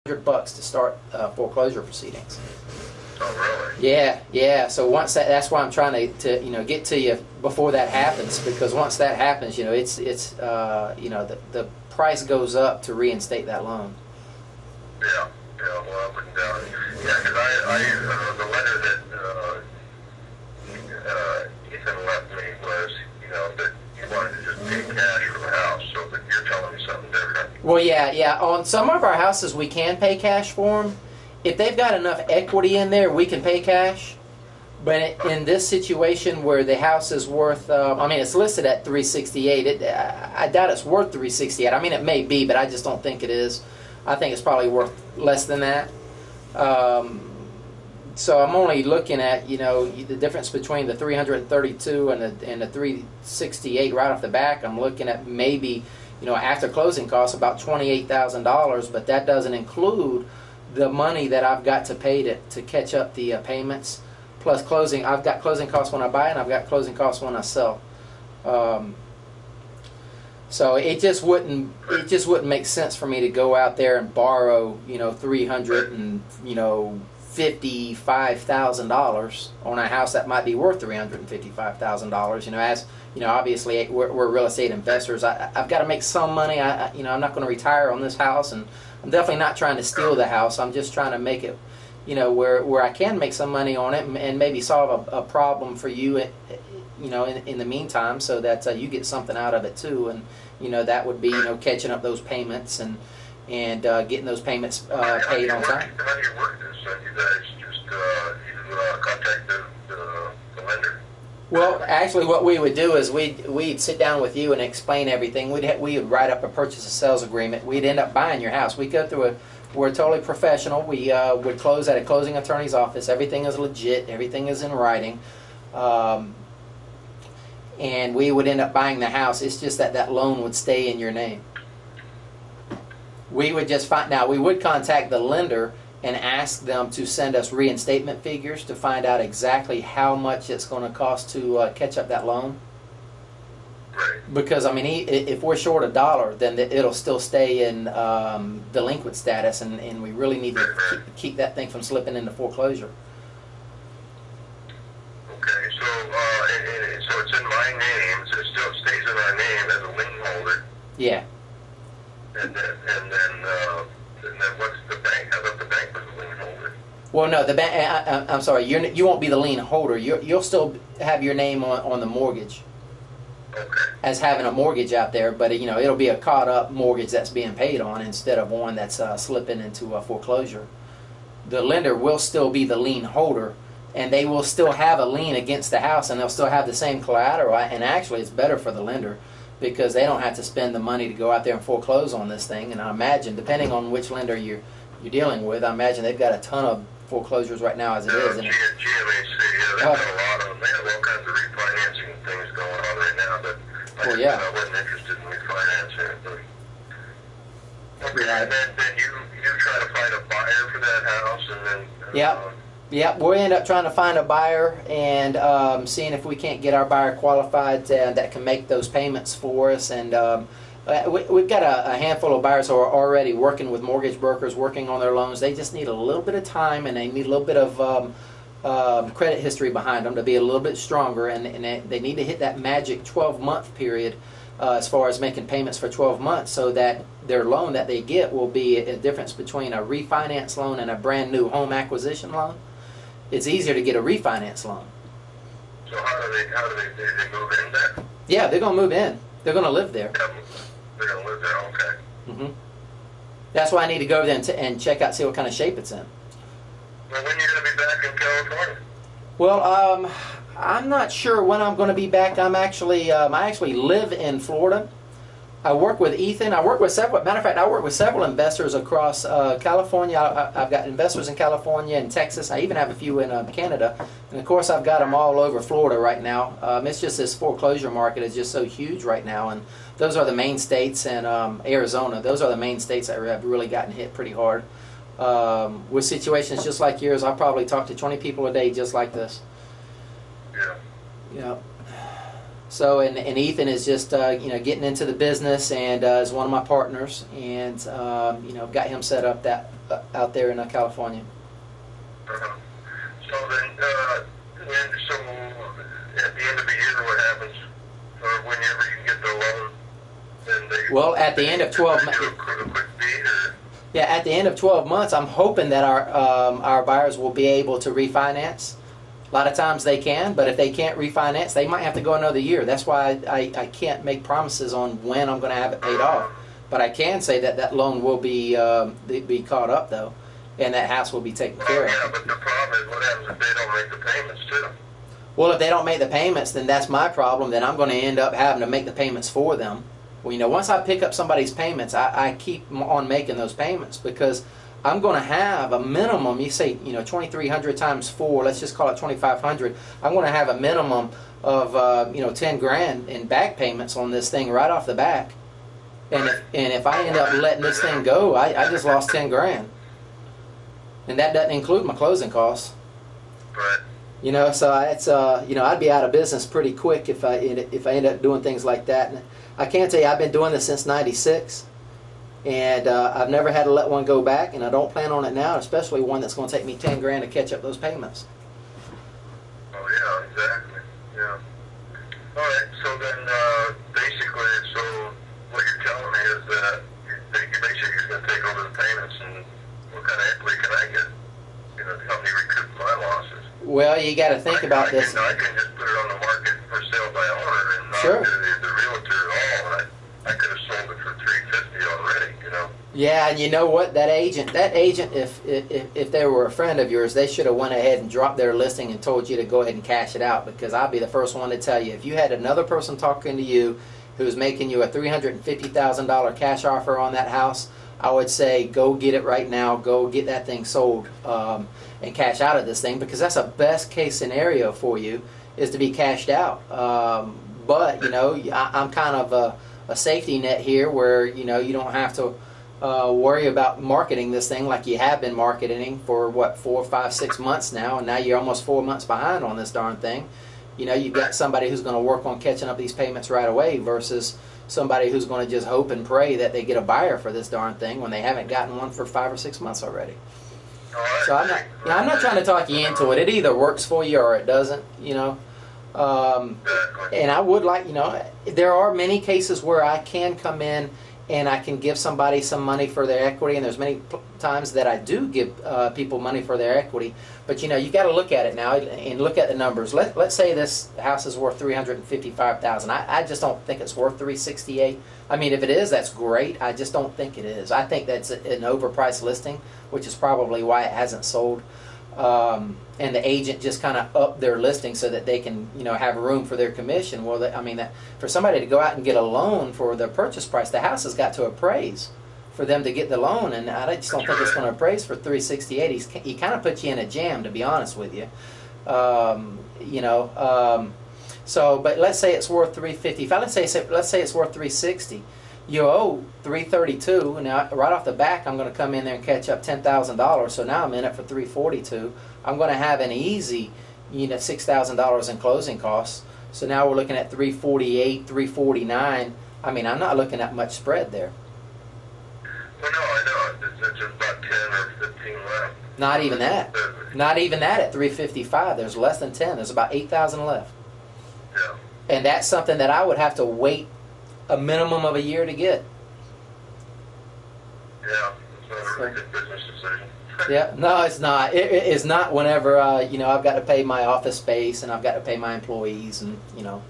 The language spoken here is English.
$100 to start foreclosure proceedings. Oh, really? Yeah. So once that's why I'm trying to get to you before that happens, because once that happens, it's the price goes up to reinstate that loan. Yeah, well, up and down. Yeah, because the letter that Ethan left me was, that he wanted to just pay cash for the house, so that you're telling me something different. Well, yeah. On some of our houses, we can pay cash for them. If they've got enough equity in there, we can pay cash. But in this situation where the house is worth, it's listed at $368. I doubt it's worth $368. I mean, it may be, but I just don't think it is. I think it's probably worth less than that. So I'm only looking at the difference between the 332 and the 368 right off the back. I'm looking at maybe after closing costs about $28,000, but that doesn't include the money that I've got to pay to catch up the payments, plus closing. I've got closing costs when I buy and I've got closing costs when I sell. So it just wouldn't make sense for me to go out there and borrow $355,000 on a house that might be worth $355,000. As obviously we're real estate investors. I've got to make some money. I'm not going to retire on this house, and I'm definitely not trying to steal the house. I'm just trying to make it, where I can make some money on it and maybe solve a problem for you, in the meantime, so that you get something out of it too. And that would be catching up those payments and getting those payments paid on time. How do you work this? You guys just contact the lender? Well, actually, what we would do is we'd sit down with you and explain everything. We would write up a purchase and sales agreement. We'd end up buying your house. We go through we're totally professional. We would close at a closing attorney's office. Everything is legit. Everything is in writing. And we would end up buying the house. It's just that loan would stay in your name. We would just we would contact the lender and ask them to send us reinstatement figures to find out exactly how much it's going to cost to catch up that loan. Right. Because if we're short $1, then it'll still stay in delinquent status, and we really need to keep that thing from slipping into foreclosure. Okay, so so it's in my name, so it still stays in our name as a lien holder. Yeah. And then what's the bank? How about the bank as a lien holder? Well, no, the bank. I'm sorry, you won't be the lien holder. You'll still have your name on the mortgage. Okay. As having a mortgage out there, but it'll be a caught up mortgage that's being paid on instead of one that's slipping into a foreclosure. The lender will still be the lien holder, and they will still have a lien against the house, and they'll still have the same collateral. And actually, it's better for the lender because they don't have to spend the money to go out there and foreclose on this thing. And I imagine, depending on which lender you're dealing with, I imagine they've got a ton of foreclosures right now as it is. GMHC, they've got a lot of them. They have all kinds of refinancing things going on right now, but I wasn't interested in refinancing it. But okay, and then you try to find a buyer for that house, and then Yep, we'll end up trying to find a buyer and seeing if we can't get our buyer qualified that can make those payments for us. And we've got a handful of buyers who are already working with mortgage brokers, working on their loans. They just need a little bit of time, and they need a little bit of credit history behind them to be a little bit stronger. And they need to hit that magic 12-month period as far as making payments for 12 months, so that their loan that they get will be a difference between a refinance loan and a brand new home acquisition loan. It's easier to get a refinance loan. So how do they move in there? Yeah, they're going to move in. They're going to live there. They're going to live there, okay. Mm-hmm. That's why I need to go there and check out, see what kind of shape it's in. Well, when are you going to be back in California? Well, I'm not sure when I'm going to be back. I actually live in Florida. I work with Ethan. I work with several. Matter of fact, I work with several investors across California. I've got investors in California and Texas. I even have a few in Canada, and of course, I've got them all over Florida right now. It's just this foreclosure market is just so huge right now, and those are the main states. And Arizona, those are the main states that have really gotten hit pretty hard with situations just like yours. I probably talk to 20 people a day just like this. Yeah. Yeah. So and Ethan is just getting into the business and is one of my partners, and got him set up out there in California. Uh-huh. So then, so at the end of the year, what happens? Or whenever you get the loan, then they... Well, at the end of 12 months... Yeah, at the end of 12 months, I'm hoping that our buyers will be able to refinance. A lot of times they can, but if they can't refinance, they might have to go another year. That's why I can't make promises on when I'm going to have it paid off. But I can say that that loan will be caught up, though, and that house will be taken care of. Yeah, but the problem is what happens if they don't make the payments, too? Well, if they don't make the payments, then that's my problem. Then I'm going to end up having to make the payments for them. Well, you know, once I pick up somebody's payments, I keep on making those payments because I'm going to have a minimum. You say, you know, 2,300 times 4. Let's just call it 2,500. I'm going to have a minimum of you know, 10 grand in back payments on this thing right off the back. And if I end up letting this thing go, I just lost 10 grand, and that doesn't include my closing costs. Right. You know, so it's you know, I'd be out of business pretty quick if I end up doing things like that. And I can tell you, I've been doing this since '96, and I've never had to let one go back, and I don't plan on it now, especially one that's going to take me 10 grand to catch up those payments. Oh yeah, exactly. Yeah. All right. So then, basically, so what you're telling me is that basically you're going to take over the payments, and what kind of equity can I get? You know, to help me recoup my losses. Well, you got to think about this. I can just put it on the market for sale by owner and not Sure. the realtor at all. I could have sold it for $350 already, you know. Yeah, and you know what? That agent, if they were a friend of yours, they should have went ahead and dropped their listing and told you to go ahead and cash it out, because I'll be the first one to tell you, if you had another person talking to you who's making you a $350,000 cash offer on that house, I would say go get it right now. Go get that thing sold and cash out of this thing, because that's a best case scenario for you, is to be cashed out. But you know, I'm kind of a safety net here, where you know you don't have to worry about marketing this thing like you have been marketing for what, 4, 5, 6 months now, and now you're almost 4 months behind on this darn thing. You know, you've got somebody who's going to work on catching up these payments right away versus somebody who's going to just hope and pray that they get a buyer for this darn thing when they haven't gotten one for 5 or 6 months already. So I'm not trying to talk you into it. It either works for you or it doesn't, you know. And I would like, you know, there are many cases where I can come in and I can give somebody some money for their equity, and there's many times that I do give people money for their equity. But you know, you got to look at it now and look at the numbers. Let's say this house is worth $355,000. I just don't think it's worth $368,000. I mean, if it is, that's great. I just don't think it is. I think that's an overpriced listing, which is probably why it hasn't sold. And the agent just kind of upped their listing so that they can, you know, have room for their commission. Well, I mean, for somebody to go out and get a loan for the purchase price, the house has got to appraise for them to get the loan, and I just don't think it's going to appraise for $368,000. He kind of puts you in a jam, to be honest with you. You know, so but let's say it's worth $355,000. Let's say it's worth $360,000. You owe $332,000. Now, right off the back, I'm going to come in there and catch up $10,000. So now I'm in it for $342,000. I'm going to have an easy, you know, $6,000 in closing costs. So now we're looking at $348,000, $349,000. I mean, I'm not looking at much spread there. Well, no, I know. It's just about 10 or 15 left. Not even that. Not even that at $355,000. There's less than 10. There's about $8,000 left. Yeah. And that's something that I would have to wait a minimum of a year to get. Yeah, it's not a really good business decision. Yeah, no, it's not. It's not whenever you know, I've got to pay my office space and I've got to pay my employees, and you know,